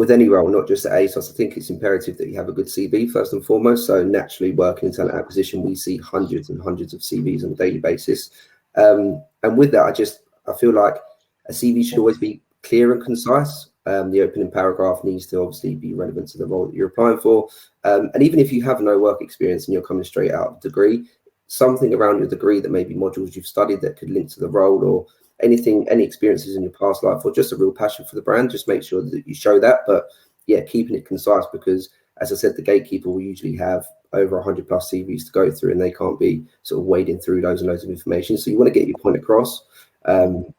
with any role, not just at ASOS, I think it's imperative that you have a good CV first and foremost. So naturally, working in talent acquisition, we see hundreds and hundreds of CVs on a daily basis. And with that, I feel like a CV should always be clear and concise. The opening paragraph needs to obviously be relevant to the role that you're applying for. And even if you have no work experience and you're coming straight out of degree, something around your degree that may be modules you've studied that could link to the role, or anything, any experiences in your past life, or just a real passion for the brand, just make sure that you show that. But yeah, keeping it concise, because as I said, the gatekeeper will usually have over 100 plus CVs to go through, and they can't be sort of wading through loads and loads of information. So you want to get your point across, and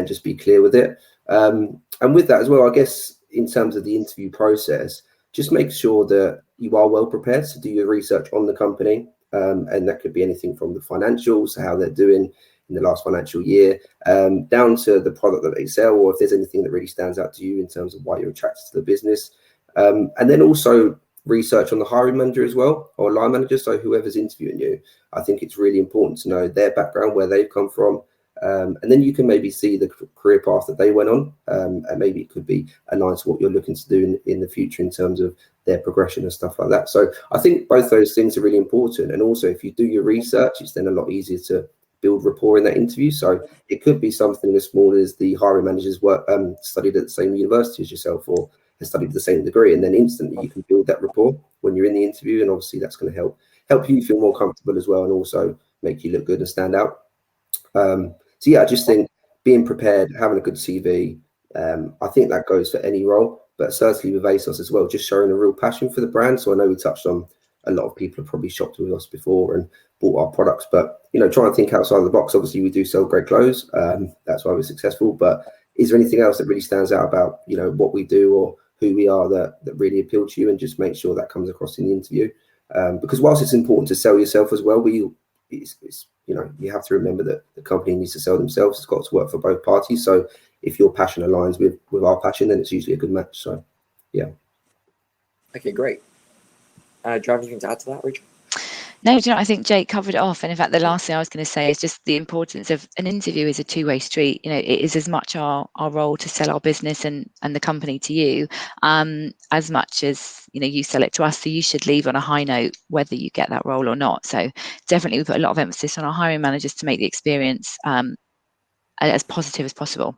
just be clear with it. And with that as well, I guess in terms of the interview process, just make sure that you are well prepared to do your research on the company. And that could be anything from the financials, how they're doing in the last financial year, down to the product that they sell, or if there's anything that really stands out to you in terms of why you're attracted to the business. And then also research on the hiring manager as well, or line manager. So whoever's interviewing you, I think it's really important to know their background, where they've come from. And then you can maybe see the career path that they went on, and maybe it could be aligned to what you're looking to do in the future in terms of their progression and stuff like that. So I think both those things are really important. And also, if you do your research, it's then a lot easier to build rapport in that interview. So it could be something as small as the hiring managers studied at the same university as yourself, or has studied the same degree, and then instantly you can build that rapport when you're in the interview. And obviously that's going to help you feel more comfortable as well, and also make you look good and stand out. So yeah, I just think being prepared, having a good CV, I think that goes for any role, but certainly with ASOS as well, just showing a real passion for the brand. So I know we touched on a lot of people have probably shopped with us before and bought our products, but try and think outside of the box. Obviously we do sell great clothes, that's why we're successful, but is there anything else that really stands out about what we do or who we are that really appeal to you? And just make sure that comes across in the interview, because whilst it's important to sell yourself as well, you have to remember that the company needs to sell themselves. It's got to work for both parties. So if your passion aligns with our passion, then it's usually a good match. So yeah. Okay, great. Do you have anything to add to that, Rachel? No, I think Jake covered it off. And in fact, the last thing I was going to say is just the importance of an interview is a two-way street. It is as much our role to sell our business and the company to you, as much as, you sell it to us. So you should leave on a high note, whether you get that role or not. So definitely we put a lot of emphasis on our hiring managers to make the experience as positive as possible.